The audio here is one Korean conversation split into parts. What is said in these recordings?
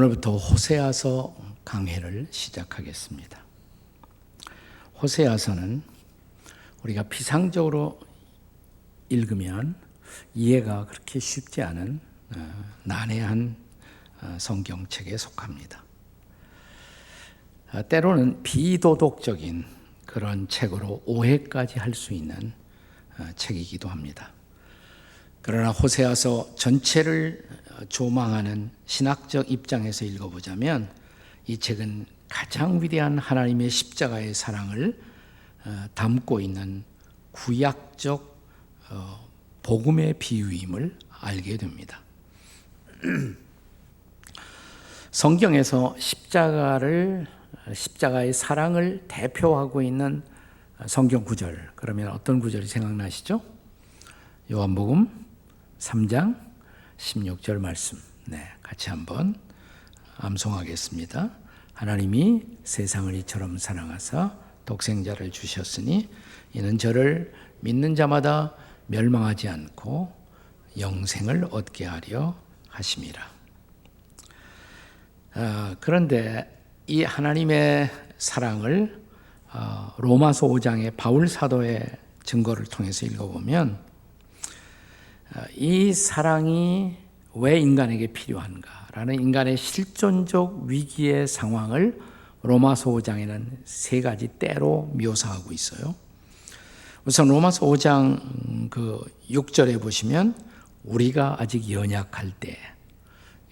오늘부터 호세아서 강해를 시작하겠습니다. 호세아서는 우리가 피상적으로 읽으면 이해가 그렇게 쉽지 않은 난해한 성경책에 속합니다. 때로는 비도덕적인 그런 책으로 오해까지 할 수 있는 책이기도 합니다. 그러나 호세아서 전체를 조망하는 신학적 입장에서 읽어보자면 이 책은 가장 위대한 하나님의 십자가의 사랑을 담고 있는 구약적 복음의 비유임을 알게 됩니다. 성경에서 십자가의 사랑을 대표하고 있는 성경 구절, 그러면 어떤 구절이 생각나시죠? 요한복음 3장 16절 말씀, 같이 한번 암송하겠습니다. 하나님이 세상을 이처럼 사랑하사 독생자를 주셨으니 이는 저를 믿는 자마다 멸망하지 않고 영생을 얻게 하려 하심이라. 그런데 이 하나님의 사랑을 로마서 5장의 바울 사도의 증거를 통해서 읽어보면 이 사랑이 왜 인간에게 필요한가라는 인간의 실존적 위기의 상황을 로마서 5장에는 세 가지 때로 묘사하고 있어요. 우선 로마서 5장 6절에 보시면 우리가 아직 연약할 때,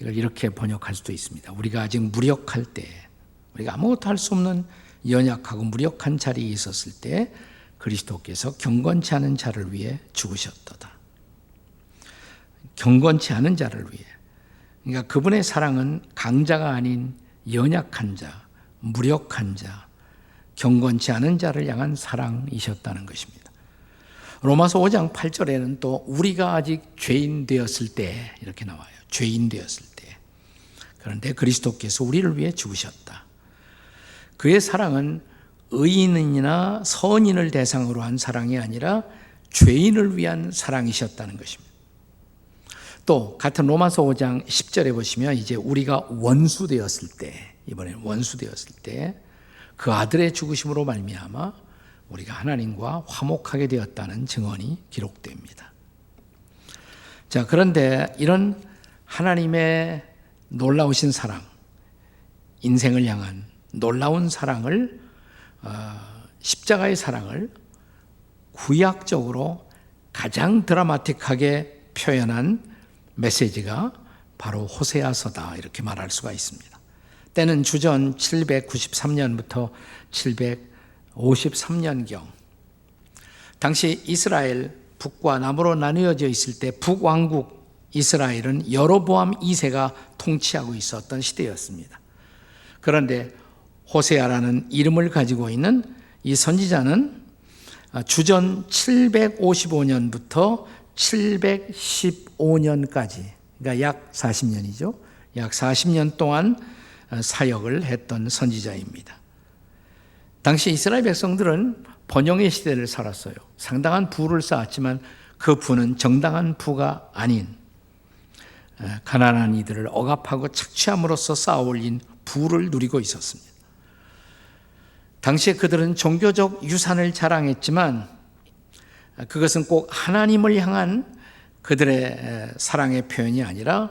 이걸 이렇게 번역할 수도 있습니다. 우리가 아직 무력할 때, 우리가 아무것도 할 수 없는 연약하고 무력한 자리에 있었을 때 그리스도께서 경건치 않은 자를 위해 죽으셨도다. 경건치 않은 자를 위해. 그러니까 그분의 사랑은 강자가 아닌 연약한 자, 무력한 자, 경건치 않은 자를 향한 사랑이셨다는 것입니다. 로마서 5장 8절에는 또 우리가 아직 죄인 되었을 때 이렇게 나와요. 죄인 되었을 때. 그런데 그리스도께서 우리를 위해 죽으셨다. 그의 사랑은 의인이나 선인을 대상으로 한 사랑이 아니라 죄인을 위한 사랑이셨다는 것입니다. 또 같은 로마서 5장 10절에 보시면 이제 우리가 원수 되었을 때, 이번에는 원수 되었을 때 그 아들의 죽으심으로 말미암아 우리가 하나님과 화목하게 되었다는 증언이 기록됩니다. 자, 그런데 이런 하나님의 놀라우신 사랑, 인생을 향한 놀라운 사랑을, 십자가의 사랑을 구약적으로 가장 드라마틱하게 표현한 메시지가 바로 호세아서다, 이렇게 말할 수가 있습니다. 때는 주전 793년부터 753년경, 당시 이스라엘 북과 남으로 나뉘어져 있을 때 북왕국 이스라엘은 여로보암 2세가 통치하고 있었던 시대였습니다. 그런데 호세아라는 이름을 가지고 있는 이 선지자는 주전 755년부터 715년까지, 그러니까 약 40년이죠. 약 40년 동안 사역을 했던 선지자입니다. 당시 이스라엘 백성들은 번영의 시대를 살았어요. 상당한 부를 쌓았지만 그 부는 정당한 부가 아닌 가난한 이들을 억압하고 착취함으로써 쌓아올린 부를 누리고 있었습니다. 당시에 그들은 종교적 유산을 자랑했지만 그것은 꼭 하나님을 향한 그들의 사랑의 표현이 아니라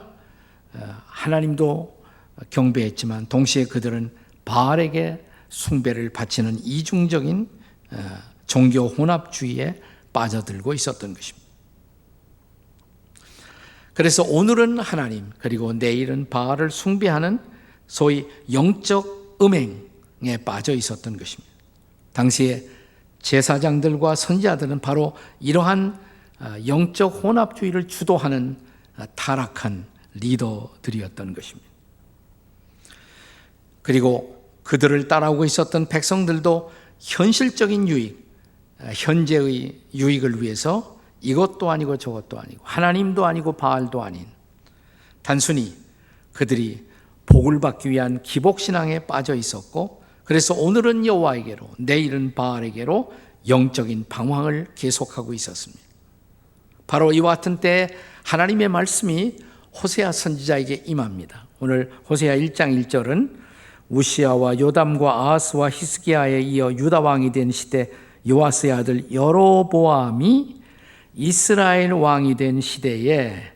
하나님도 경배했지만 동시에 그들은 바알에게 숭배를 바치는 이중적인 종교 혼합주의에 빠져들고 있었던 것입니다. 그래서 오늘은 하나님, 그리고 내일은 바알을 숭배하는 소위 영적 음행에 빠져 있었던 것입니다. 당시에 제사장들과 선지자들은 바로 이러한 영적 혼합주의를 주도하는 타락한 리더들이었던 것입니다. 그리고 그들을 따라오고 있었던 백성들도 현실적인 유익, 현재의 유익을 위해서 이것도 아니고 저것도 아니고 하나님도 아니고 바알도 아닌 단순히 그들이 복을 받기 위한 기복신앙에 빠져 있었고, 그래서 오늘은 여호와에게로 내일은 바알에게로 영적인 방황을 계속하고 있었습니다. 바로 이와 같은 때에 하나님의 말씀이 호세아 선지자에게 임합니다. 오늘 호세아 1장 1절은 우시아와 요담과 아하스와 히스기야에 이어 유다 왕이 된 시대 요아스의 아들 여로보암이 이스라엘 왕이 된 시대에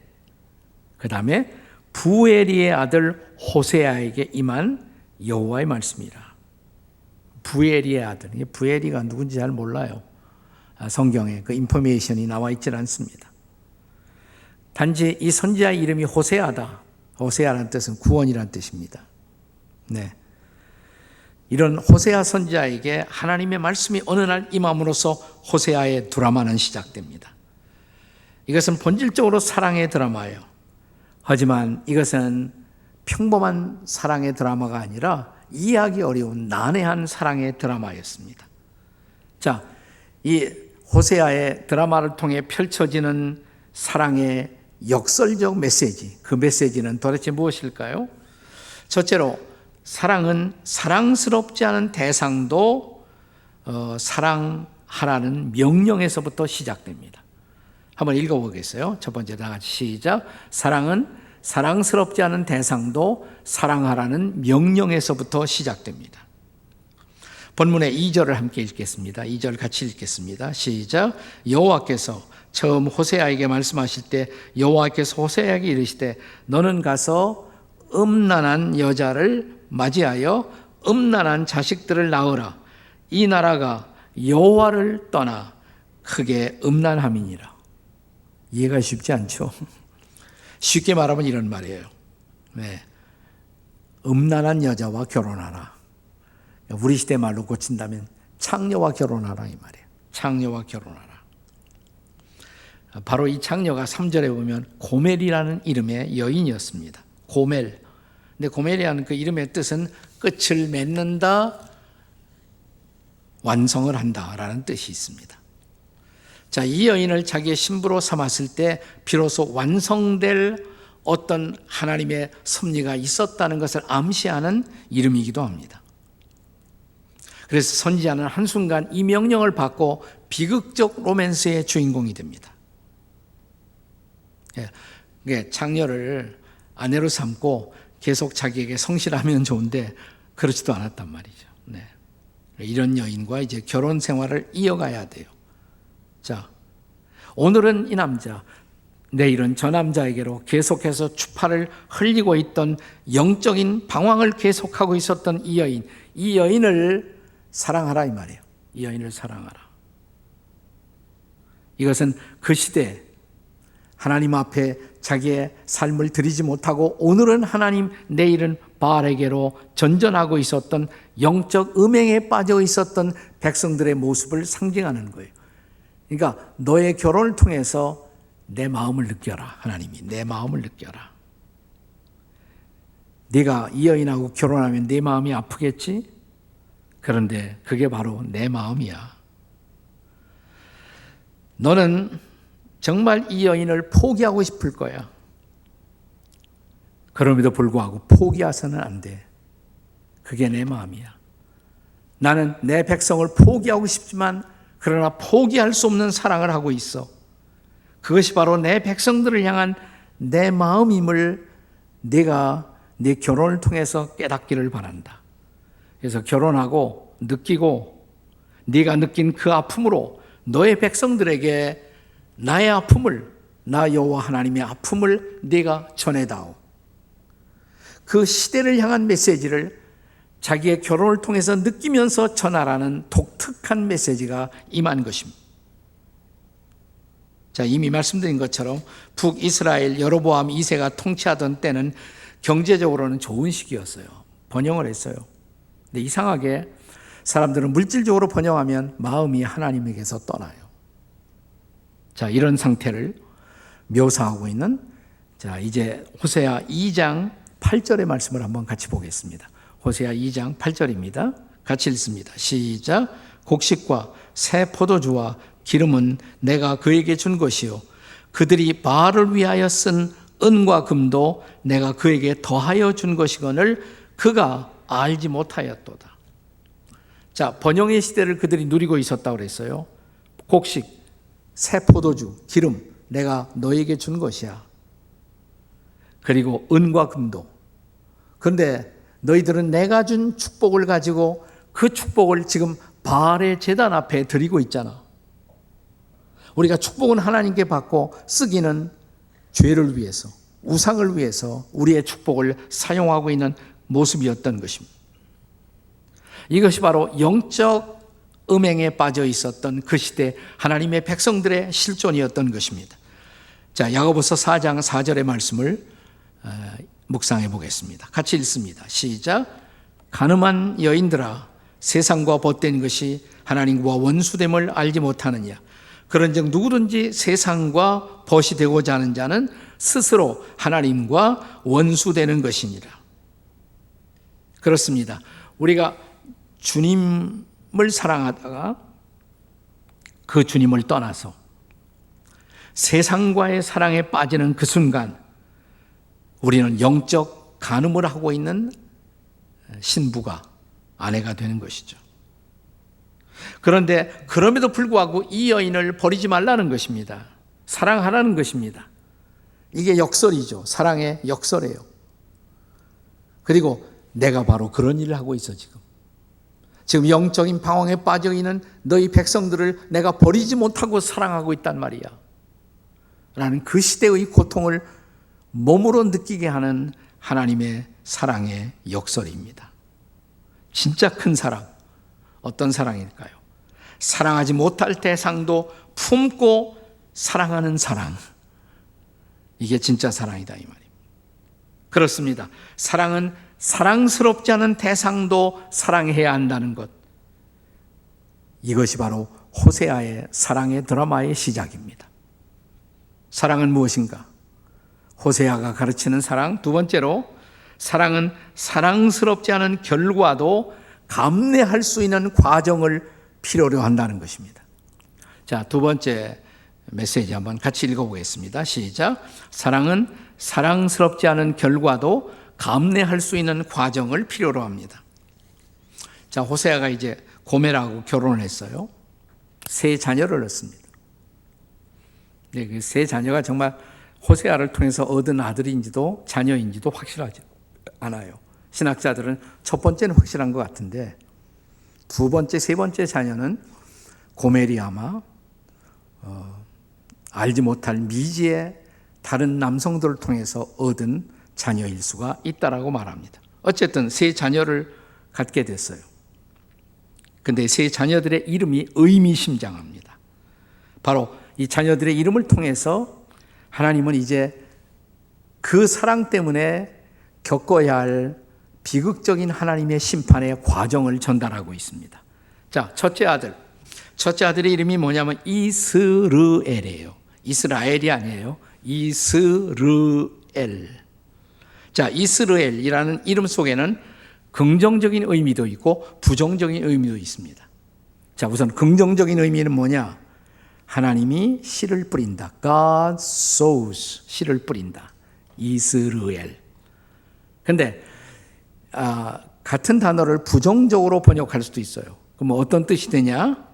그 다음에 부엘리의 아들 호세아에게 임한 여호와의 말씀이라. 부엘리의 아들, 부엘리가 누군지 잘 몰라요. 성경에 그 인포메이션이 나와 있질 않습니다. 단지 이 선지자의 이름이 호세아다. 호세아라는 뜻은 구원이라는 뜻입니다. 네. 이런 호세아 선지자에게 하나님의 말씀이 어느 날 임함으로써 호세아의 드라마는 시작됩니다. 이것은 본질적으로 사랑의 드라마예요. 하지만 이것은 평범한 사랑의 드라마가 아니라 이해하기 어려운 난해한 사랑의 드라마였습니다. 자, 이 호세아의 드라마를 통해 펼쳐지는 사랑의 역설적 메시지, 그 메시지는 도대체 무엇일까요? 첫째로 사랑은 사랑스럽지 않은 대상도 사랑하라는 명령에서부터 시작됩니다. 한번 읽어보겠어요. 첫 번째 다 같이 시작. 사랑은 사랑스럽지 않은 대상도 사랑하라는 명령에서부터 시작됩니다. 본문의 2절을 함께 읽겠습니다. 2절 같이 읽겠습니다. 시작. 여호와께서 처음 호세아에게 말씀하실 때 여호와께서 호세아에게 이르시되 너는 가서 음란한 여자를 맞이하여 음란한 자식들을 낳으라. 이 나라가 여호와를 떠나 크게 음란함이니라. 이해가 쉽지 않죠? 쉽게 말하면 이런 말이에요. 네. 음란한 여자와 결혼하라. 우리 시대 말로 고친다면 창녀와 결혼하라 이 말이에요. 창녀와 결혼하라. 바로 이 창녀가 3절에 보면 고멜이라는 이름의 여인이었습니다. 고멜. 근데 고멜이라는 그 이름의 뜻은 끝을 맺는다, 완성을 한다라는 뜻이 있습니다. 자, 이 여인을 자기의 신부로 삼았을 때 비로소 완성될 어떤 하나님의 섭리가 있었다는 것을 암시하는 이름이기도 합니다. 그래서 선지자는 한순간 이 명령을 받고 비극적 로맨스의 주인공이 됩니다. 창녀를 아내로 삼고 계속 자기에게 성실하면 좋은데 그렇지도 않았단 말이죠. 네. 이런 여인과 이제 결혼 생활을 이어가야 돼요. 자, 오늘은 이 남자, 내일은 저 남자에게로 계속해서 추파를 흘리고 있던 영적인 방황을 계속하고 있었던 이 여인, 이 여인을 사랑하라 이 말이에요. 이 여인을 사랑하라. 이것은 그 시대 하나님 앞에 자기의 삶을 드리지 못하고 오늘은 하나님, 내일은 바알에게로 전전하고 있었던 영적 음행에 빠져 있었던 백성들의 모습을 상징하는 거예요. 그러니까 너의 결혼을 통해서 내 마음을 느껴라. 하나님이 내 마음을 느껴라. 네가 이 여인하고 결혼하면 네 마음이 아프겠지? 그런데 그게 바로 내 마음이야. 너는 정말 이 여인을 포기하고 싶을 거야. 그럼에도 불구하고 포기해서는 안 돼. 그게 내 마음이야. 나는 내 백성을 포기하고 싶지만 그러나 포기할 수 없는 사랑을 하고 있어. 그것이 바로 내 백성들을 향한 내 마음임을 네가 네 결혼을 통해서 깨닫기를 바란다. 그래서 결혼하고 느끼고 네가 느낀 그 아픔으로 너의 백성들에게 나의 아픔을, 나 여호와 하나님의 아픔을 네가 전해다오. 그 시대를 향한 메시지를 자기의 결혼을 통해서 느끼면서 전하라는 독특한 메시지가 임한 것입니다. 자, 이미 말씀드린 것처럼 북이스라엘 여로보암 2세가 통치하던 때는 경제적으로는 좋은 시기였어요. 번영을 했어요. 근데 이상하게 사람들은 물질적으로 번영하면 마음이 하나님에게서 떠나요. 자, 이런 상태를 묘사하고 있는, 자, 이제 호세아 2장 8절의 말씀을 한번 같이 보겠습니다. 호세아 2장 8절입니다. 같이 읽습니다. 시작. 곡식과 새 포도주와 기름은 내가 그에게 준 것이요 그들이 바알을 위하여 쓴 은과 금도 내가 그에게 더하여 준 것이거늘 그가 알지 못하였도다. 자, 번영의 시대를 그들이 누리고 있었다고 그랬어요. 곡식, 새 포도주, 기름 내가 너에게 준 것이야. 그리고 은과 금도, 그런데 너희들은 내가 준 축복을 가지고 그 축복을 지금 바알의 제단 앞에 드리고 있잖아. 우리가 축복은 하나님께 받고 쓰기는 죄를 위해서, 우상을 위해서 우리의 축복을 사용하고 있는 모습이었던 것입니다. 이것이 바로 영적 음행에 빠져 있었던 그 시대 하나님의 백성들의 실존이었던 것입니다. 자, 야고보서 4장 4절의 말씀을 묵상해 보겠습니다. 같이 읽습니다. 시작. 간음한 여인들아, 세상과 벗된 것이 하나님과 원수됨을 알지 못하느냐. 그런즉 누구든지 세상과 벗이 되고자 하는 자는 스스로 하나님과 원수되는 것이니라. 그렇습니다. 우리가 주님을 사랑하다가 그 주님을 떠나서 세상과의 사랑에 빠지는 그 순간 우리는 영적 간음을 하고 있는 신부가, 아내가 되는 것이죠. 그런데 그럼에도 불구하고 이 여인을 버리지 말라는 것입니다. 사랑하라는 것입니다. 이게 역설이죠. 사랑의 역설이에요. 그리고 내가 바로 그런 일을 하고 있어. 지금 영적인 방황에 빠져 있는 너희 백성들을 내가 버리지 못하고 사랑하고 있단 말이야 라는 그 시대의 고통을 몸으로 느끼게 하는 하나님의 사랑의 역설입니다. 진짜 큰 사랑, 어떤 사랑일까요? 사랑하지 못할 대상도 품고 사랑하는 사랑. 이게 진짜 사랑이다 이 말입니다. 그렇습니다. 사랑은 사랑스럽지 않은 대상도 사랑해야 한다는 것. 이것이 바로 호세아의 사랑의 드라마의 시작입니다. 사랑은 무엇인가? 호세아가 가르치는 사랑. 두 번째로, 사랑은 사랑스럽지 않은 결과도 감내할 수 있는 과정을 필요로 한다는 것입니다. 자, 두 번째 메시지 한번 같이 읽어보겠습니다. 시작. 사랑은 사랑스럽지 않은 결과도 감내할 수 있는 과정을 필요로 합니다. 자, 호세아가 이제 고멜하고 결혼을 했어요. 세 자녀를 얻습니다. 네, 그 세 자녀가 정말 호세아를 통해서 얻은 아들인지도 자녀인지도 확실하지 않아요. 신학자들은 첫 번째는 확실한 것 같은데 두 번째, 세 번째 자녀는 고멜이 아마 알지 못할 미지의 다른 남성들을 통해서 얻은 자녀일 수가 있다라고 말합니다. 어쨌든 세 자녀를 갖게 됐어요. 근데 세 자녀들의 이름이 의미심장합니다. 바로 이 자녀들의 이름을 통해서 하나님은 이제 그 사랑 때문에 겪어야 할 비극적인 하나님의 심판의 과정을 전달하고 있습니다. 자, 첫째 아들의 이름이 뭐냐면 이스르엘이에요. 이스라엘이 아니에요. 이스르엘. 자, 이스라엘이라는 이름 속에는 긍정적인 의미도 있고 부정적인 의미도 있습니다. 자, 우선 긍정적인 의미는 뭐냐? 하나님이 씨를 뿌린다. God sows, 씨를 뿌린다. 이스라엘. 근데 같은 단어를 부정적으로 번역할 수도 있어요. 그럼 어떤 뜻이 되냐?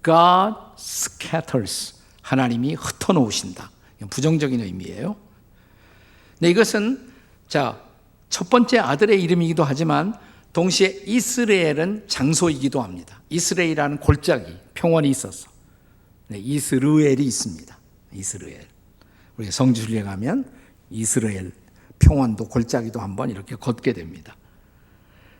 God scatters, 하나님이 흩어놓으신다. 부정적인 의미예요. 근데 이것은 자, 첫 번째 아들의 이름이기도 하지만 동시에 이스라엘은 장소이기도 합니다. 이스라엘이라는 골짜기, 평원이 있었어. 네, 이스라엘이 있습니다. 이스라엘. 우리가 성지순례 가면 이스라엘 평원도 골짜기도 한번 이렇게 걷게 됩니다.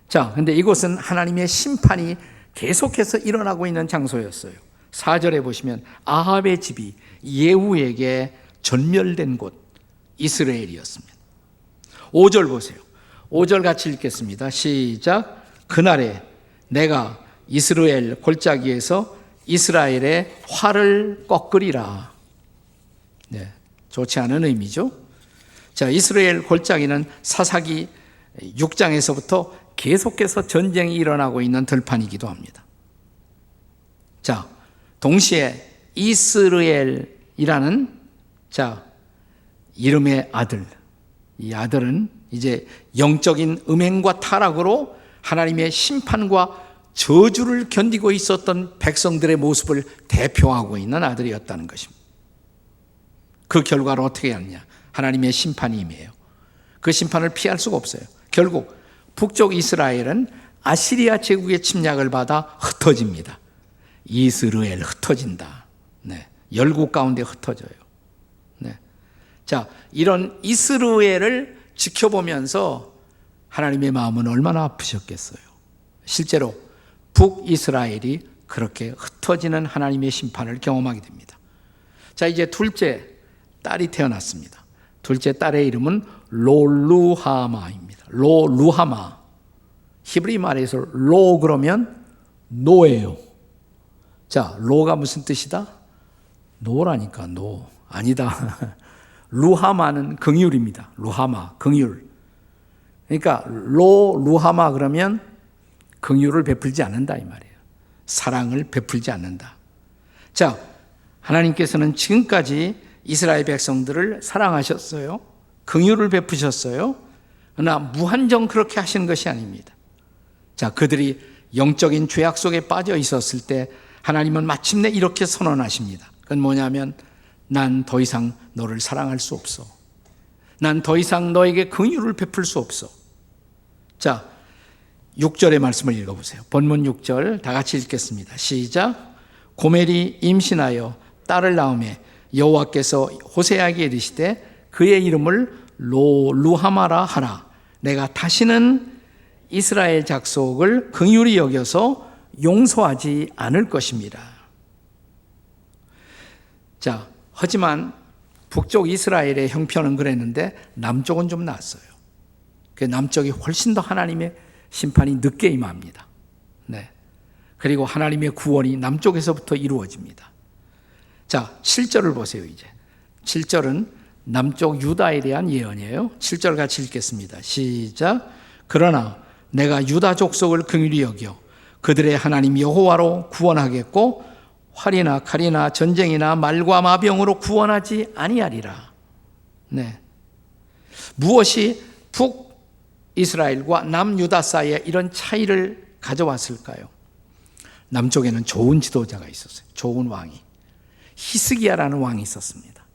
자, 근데 이곳은 하나님의 심판이 계속해서 일어나고 있는 장소였어요. 4절에 보시면 아합의 집이 예후에게 전멸된 곳 이스라엘이었습니다. 5절 보세요. 5절 같이 읽겠습니다. 시작. 그날에 내가 이스라엘 골짜기에서 이스라엘의 활을 꺾으리라. 네, 좋지 않은 의미죠. 자, 이스라엘 골짜기는 사사기 6장에서부터 계속해서 전쟁이 일어나고 있는 들판이기도 합니다. 자, 동시에 이스라엘이라는 자, 이름의 아들, 이 아들은 이제 영적인 음행과 타락으로 하나님의 심판과 저주를 견디고 있었던 백성들의 모습을 대표하고 있는 아들이었다는 것입니다. 그 결과로 어떻게 하느냐? 하나님의 심판이 임해요. 그 심판을 피할 수가 없어요. 결국 북쪽 이스라엘은 아시리아 제국의 침략을 받아 흩어집니다. 이스라엘 흩어진다. 네. 열국 가운데 흩어져요. 네. 자, 이런 이스라엘을 지켜보면서 하나님의 마음은 얼마나 아프셨겠어요. 실제로 북이스라엘이 그렇게 흩어지는 하나님의 심판을 경험하게 됩니다. 자, 이제 둘째 딸이 태어났습니다. 둘째 딸의 이름은 롤루하마입니다. 롤루하마. 히브리 말에서 로 그러면 노예요. 자, 로가 무슨 뜻이다? 노라니까, 노. 아니다. 루하마는 긍휼입니다. 루하마, 긍휼. 그러니까 루하마 그러면 긍휼을 베풀지 않는다 이 말이에요. 사랑을 베풀지 않는다. 자, 하나님께서는 지금까지 이스라엘 백성들을 사랑하셨어요. 긍휼을 베푸셨어요. 그러나 무한정 그렇게 하시는 것이 아닙니다. 자, 그들이 영적인 죄악 속에 빠져 있었을 때 하나님은 마침내 이렇게 선언하십니다. 그건 뭐냐면 난 더 이상 너를 사랑할 수 없어. 난 더 이상 너에게 긍휼을 베풀 수 없어. 자, 6절의 말씀을 읽어보세요. 본문 6절 다 같이 읽겠습니다. 시작. 고멜이 임신하여 딸을 낳음에 여호와께서 호세아에게 이르시되 그의 이름을 루하마라 하라. 내가 다시는 이스라엘 족속을 긍휼히 여겨서 용서하지 않을 것입니다. 자, 하지만 북쪽 이스라엘의 형편은 그랬는데 남쪽은 좀 낫어요. 그 남쪽이 훨씬 더 하나님의 심판이 늦게 임합니다. 네. 그리고 하나님의 구원이 남쪽에서부터 이루어집니다. 자, 7절을 보세요, 이제. 7절은 남쪽 유다에 대한 예언이에요. 7절 같이 읽겠습니다. 시작. 그러나 내가 유다 족속을 긍휼히 여겨 그들의 하나님 여호와로 구원하겠고 활이나 칼이나 전쟁이나 말과 마병으로 구원하지 아니하리라. 네. 무엇이 북이스라엘과 남유다 사이에 이런 차이를 가져왔을까요? 남쪽에는 좋은 지도자가 있었어요. 좋은 왕이. 히스기야라는 왕이 있었습니다.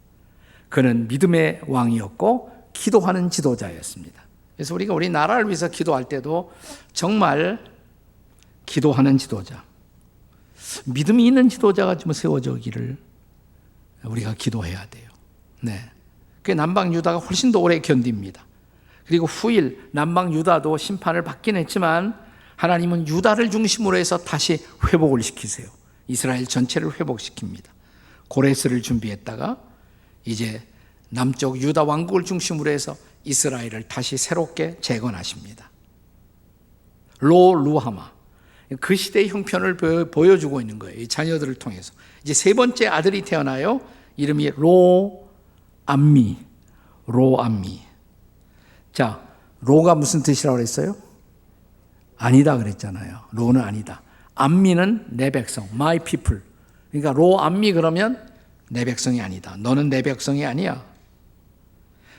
그는 믿음의 왕이었고 기도하는 지도자였습니다. 그래서 우리가 우리 나라를 위해서 기도할 때도 정말 기도하는 지도자, 믿음이 있는 지도자가 좀 세워지기를 우리가 기도해야 돼요. 네. 그 남방 유다가 훨씬 더 오래 견딥니다. 그리고 후일 남방 유다도 심판을 받긴 했지만 하나님은 유다를 중심으로 해서 다시 회복을 시키세요. 이스라엘 전체를 회복시킵니다. 고레스를 준비했다가 이제 남쪽 유다 왕국을 중심으로 해서 이스라엘을 다시 새롭게 재건하십니다. 루하마. 그 시대의 형편을 보여주고 있는 거예요. 이 자녀들을 통해서. 이제 세 번째 아들이 태어나요. 이름이 로암미. 자, 로가 무슨 뜻이라고 그랬어요? 아니다 그랬잖아요. 로는 아니다. 암미는 내 백성, my people. 그러니까 로암미 그러면 내 백성이 아니다. 너는 내 백성이 아니야.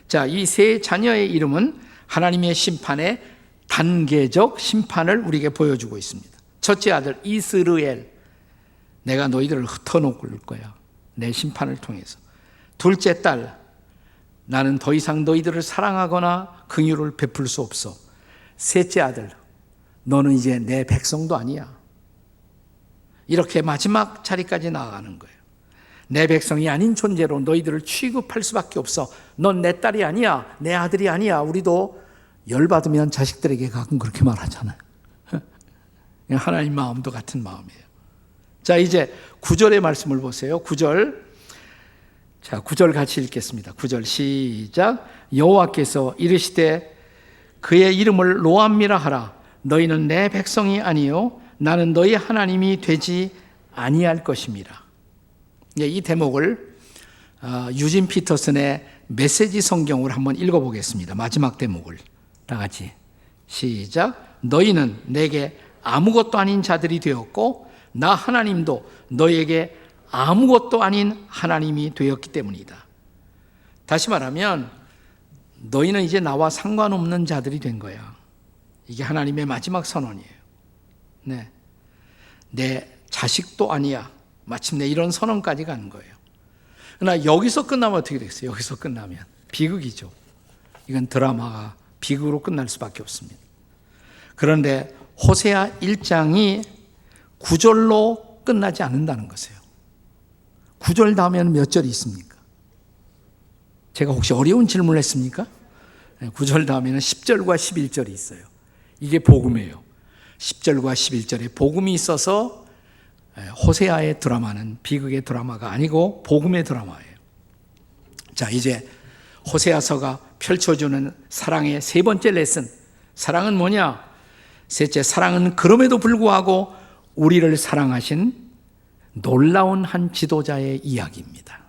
자, 이 세 자녀의 이름은 하나님의 심판의 단계적 심판을 우리에게 보여주고 있습니다. 첫째 아들 이스라엘, 내가 너희들을 흩어놓을 거야. 내 심판을 통해서. 둘째 딸, 나는 더 이상 너희들을 사랑하거나 긍휼을 베풀 수 없어. 셋째 아들, 너는 이제 내 백성도 아니야. 이렇게 마지막 자리까지 나아가는 거예요. 내 백성이 아닌 존재로 너희들을 취급할 수밖에 없어. 넌 내 딸이 아니야. 내 아들이 아니야. 우리도 열받으면 자식들에게 가끔 그렇게 말하잖아요. 하나님 마음도 같은 마음이에요. 자, 이제 9절의 말씀을 보세요. 9절. 자, 9절 같이 읽겠습니다. 9절 시작. 여호와께서 이르시되 그의 이름을 로암미라 하라. 너희는 내 백성이 아니요 나는 너희 하나님이 되지 아니할 것임이라. 이 대목을 유진 피터슨의 메시지 성경을 한번 읽어보겠습니다. 마지막 대목을 다 같이 시작. 너희는 내게 아무것도 아닌 자들이 되었고 나 하나님도 너희에게 아무것도 아닌 하나님이 되었기 때문이다. 다시 말하면 너희는 이제 나와 상관없는 자들이 된 거야. 이게 하나님의 마지막 선언이에요. 네. 내 자식도 아니야. 마침내 이런 선언까지 가는 거예요. 그러나 여기서 끝나면 어떻게 되겠어요? 여기서 끝나면 비극이죠. 이건 드라마가 비극으로 끝날 수밖에 없습니다. 그런데 호세아 1장이 9절로 끝나지 않는다는 것이에요. 9절 다음에는 몇 절이 있습니까? 제가 혹시 어려운 질문을 했습니까? 9절 다음에는 10절과 11절이 있어요. 이게 복음이에요. 10절과 11절에 복음이 있어서 호세아의 드라마는 비극의 드라마가 아니고 복음의 드라마예요. 자, 이제 호세아서가 펼쳐주는 사랑의 세 번째 레슨. 사랑은 뭐냐? 셋째, 사랑은 그럼에도 불구하고 우리를 사랑하신 놀라운 한 지도자의 이야기입니다.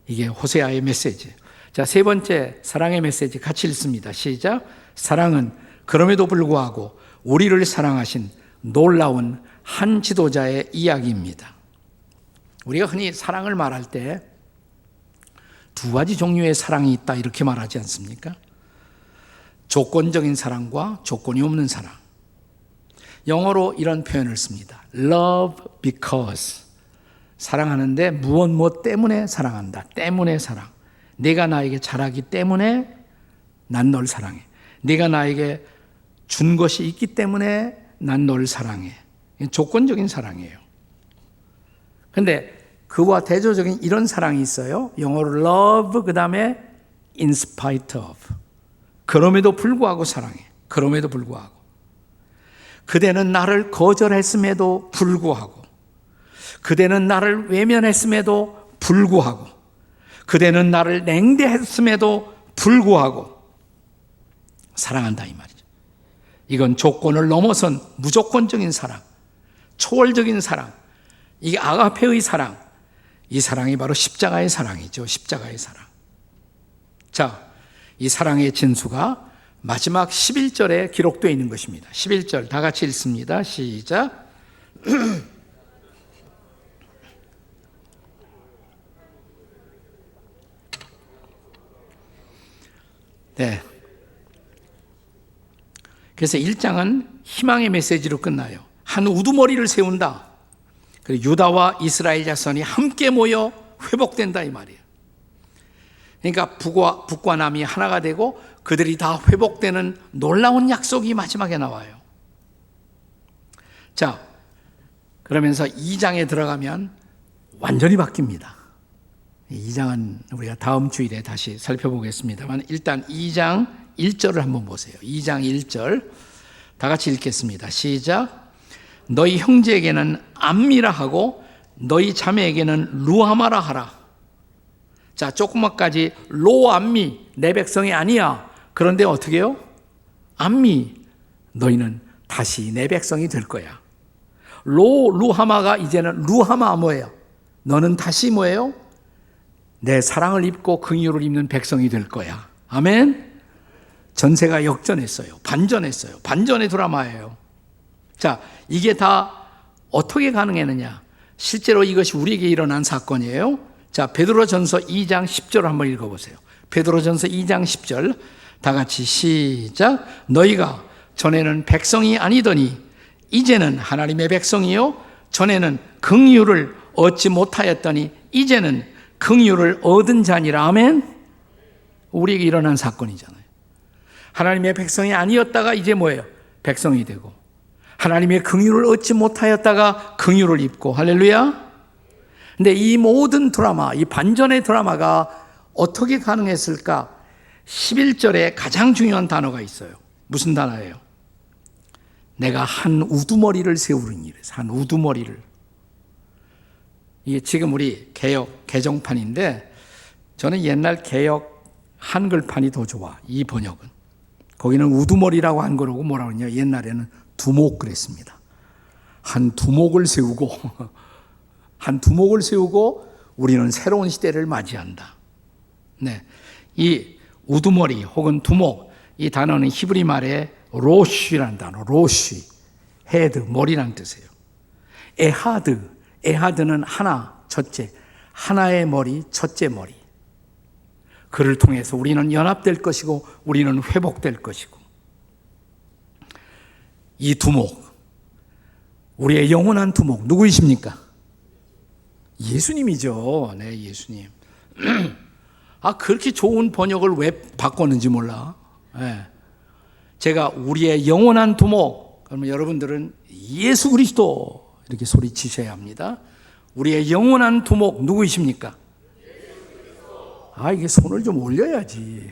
이게 호세아의 메시지예요. 자, 세 번째 사랑의 메시지 같이 읽습니다. 시작. 사랑은 그럼에도 불구하고 우리를 사랑하신 놀라운 한 지도자의 이야기입니다. 우리가 흔히 사랑을 말할 때 두 가지 종류의 사랑이 있다 이렇게 말하지 않습니까? 조건적인 사랑과 조건이 없는 사랑. 영어로 이런 표현을 씁니다. Love because. 사랑하는데 무엇 때문에 사랑한다. 때문에 사랑. 내가 나에게 잘하기 때문에 난 널 사랑해. 네가 나에게 준 것이 있기 때문에 난 널 사랑해. 조건적인 사랑이에요. 그런데 그와 대조적인 이런 사랑이 있어요. 영어로 love 그 다음에 in spite of. 그럼에도 불구하고 사랑해. 그럼에도 불구하고. 그대는 나를 거절했음에도 불구하고, 그대는 나를 외면했음에도 불구하고, 그대는 나를 냉대했음에도 불구하고 사랑한다 이 말이죠. 이건 조건을 넘어선 무조건적인 사랑, 초월적인 사랑, 이게 아가페의 사랑. 이 사랑이 바로 십자가의 사랑이죠. 십자가의 사랑. 자, 이 사랑의 진수가 마지막 11절에 기록되어 있는 것입니다. 11절 다 같이 읽습니다. 시작. 네. 그래서 1장은 희망의 메시지로 끝나요. 한 우두머리를 세운다. 그리고 유다와 이스라엘 자손이 함께 모여 회복된다 이 말이에요. 그러니까 북과 남이 하나가 되고 그들이 다 회복되는 놀라운 약속이 마지막에 나와요. 자, 그러면서 2장에 들어가면 완전히 바뀝니다. 2장은 우리가 다음 주일에 다시 살펴보겠습니다만 일단 2장 1절을 한번 보세요. 2장 1절 다 같이 읽겠습니다. 시작. 너희 형제에게는 암미라 하고 너희 자매에게는 루하마라 하라. 자, 조그마까지 로암미 내 백성이 아니야. 그런데 어떻게 해요? 암미 너희는 다시 내 백성이 될 거야. 루하마가 이제는 루하마 뭐예요? 너는 다시 뭐예요? 내 사랑을 입고 긍휼을 입는 백성이 될 거야. 아멘. 전세가 역전했어요. 반전했어요. 반전의 드라마예요. 자, 이게 다 어떻게 가능했느냐? 실제로 이것이 우리에게 일어난 사건이에요. 자, 베드로전서 2장 10절을 한번 읽어보세요. 베드로전서 2장 10절 다 같이 시작. 너희가 전에는 백성이 아니더니 이제는 하나님의 백성이요 전에는 긍휼을 얻지 못하였더니 이제는 긍휼을 얻은 자니라. 아멘. 우리에게 일어난 사건이잖아요. 하나님의 백성이 아니었다가 이제 뭐예요? 백성이 되고, 하나님의 긍휼을 얻지 못하였다가 긍휼을 입고. 할렐루야. 근데 이 모든 드라마, 이 반전의 드라마가 어떻게 가능했을까? 11절에 가장 중요한 단어가 있어요. 무슨 단어예요? 내가 한 우두머리를 세우는 일이에요. 한 우두머리를. 이게 지금 우리 개역 개정판인데 저는 옛날 개역 한글판이 더 좋아. 이 번역은. 거기는 우두머리라고 한 거라고 뭐라고 그러냐. 옛날에는 두목 그랬습니다. 한 두목을 세우고 한 두목을 세우고 우리는 새로운 시대를 맞이한다. 네, 이 우두머리 혹은 두목, 이 단어는 히브리 말에 로쉬라는 단어, 로쉬, 헤드, 머리라는 뜻이에요. 에하드는 하나, 첫째, 하나의 머리, 첫째 머리. 그를 통해서 우리는 연합될 것이고 우리는 회복될 것이고. 이 두목, 우리의 영원한 두목 누구이십니까? 예수님이죠. 네, 예수님. 그렇게 좋은 번역을 왜 바꿨는지 몰라. 네. 제가 우리의 영원한 두목, 그러면 여러분들은 예수 그리스도 이렇게 소리치셔야 합니다. 우리의 영원한 두목 누구이십니까? 이게 손을 좀 올려야지.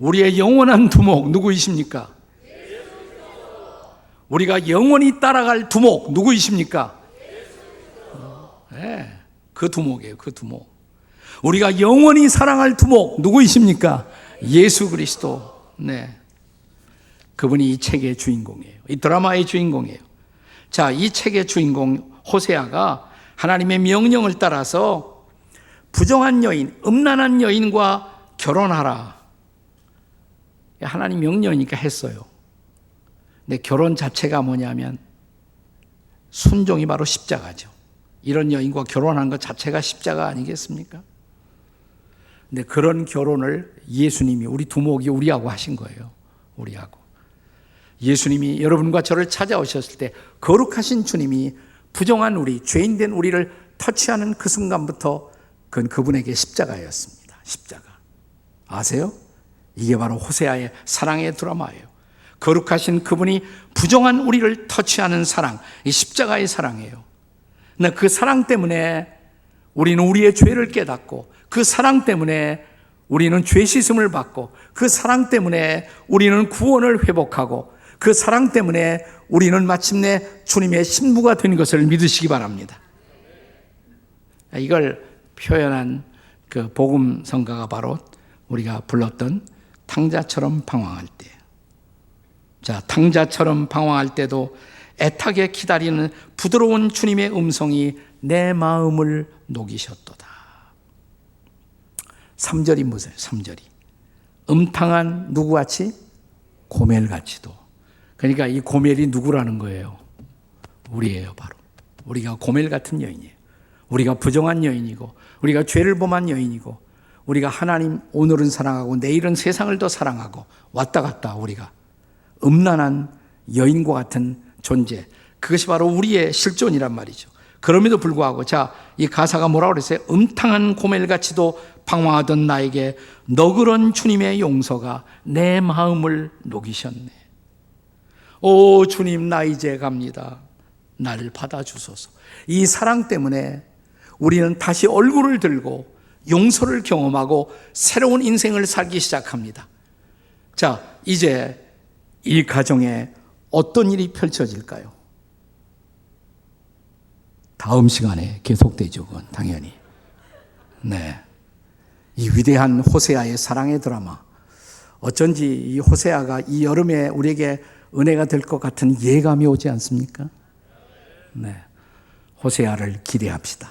우리의 영원한 두목 누구이십니까? 우리가 영원히 따라갈 두목 누구이십니까? 네, 그 두목이에요. 그 두목. 우리가 영원히 사랑할 두목 누구이십니까? 예수 그리스도. 네, 그분이 이 책의 주인공이에요. 이 드라마의 주인공이에요. 자, 이 책의 주인공 호세아가 하나님의 명령을 따라서 부정한 여인, 음란한 여인과 결혼하라. 하나님 명령이니까 했어요. 근데 결혼 자체가 뭐냐면 순종이 바로 십자가죠. 이런 여인과 결혼한 것 자체가 십자가 아니겠습니까? 근데 그런 결혼을 예수님이, 우리 두목이 우리하고 하신 거예요. 우리하고. 예수님이 여러분과 저를 찾아오셨을 때 거룩하신 주님이 부정한 우리, 죄인된 우리를 터치하는 그 순간부터 그건 그분에게 십자가였습니다. 십자가. 아세요? 이게 바로 호세아의 사랑의 드라마예요. 거룩하신 그분이 부정한 우리를 터치하는 사랑, 이 십자가의 사랑이에요. 근데 그 사랑 때문에 우리는 우리의 죄를 깨닫고, 그 사랑 때문에 우리는 죄 씻음을 받고, 그 사랑 때문에 우리는 구원을 회복하고, 그 사랑 때문에 우리는 마침내 주님의 신부가 된 것을 믿으시기 바랍니다. 이걸 표현한 그 복음 성가가 바로 우리가 불렀던 탕자처럼 방황할 때. 자, 탕자처럼 방황할 때도 애타게 기다리는 부드러운 주님의 음성이 내 마음을 녹이셨도다. 3절이 뭐예요? 3절이 음탕한 누구같이? 고멜같이도. 그러니까 이 고멜이 누구라는 거예요? 우리예요. 바로 우리가 고멜 같은 여인이에요. 우리가 부정한 여인이고, 우리가 죄를 범한 여인이고, 우리가 하나님 오늘은 사랑하고 내일은 세상을 더 사랑하고 왔다 갔다 우리가 음란한 여인과 같은 존재, 그것이 바로 우리의 실존이란 말이죠. 그럼에도 불구하고, 자, 이 가사가 뭐라고 그랬어요? 음탕한 고멜같이도 방황하던 나에게 너그런 주님의 용서가 내 마음을 녹이셨네. 오 주님, 나 이제 갑니다. 나를 받아주소서. 이 사랑 때문에 우리는 다시 얼굴을 들고 용서를 경험하고 새로운 인생을 살기 시작합니다. 자, 이제 이 가정에 어떤 일이 펼쳐질까요? 다음 시간에 계속되죠. 그건 당연히. 네, 이 위대한 호세아의 사랑의 드라마, 어쩐지 이 호세아가 이 여름에 우리에게 은혜가 될 것 같은 예감이 오지 않습니까? 네, 호세아를 기대합시다.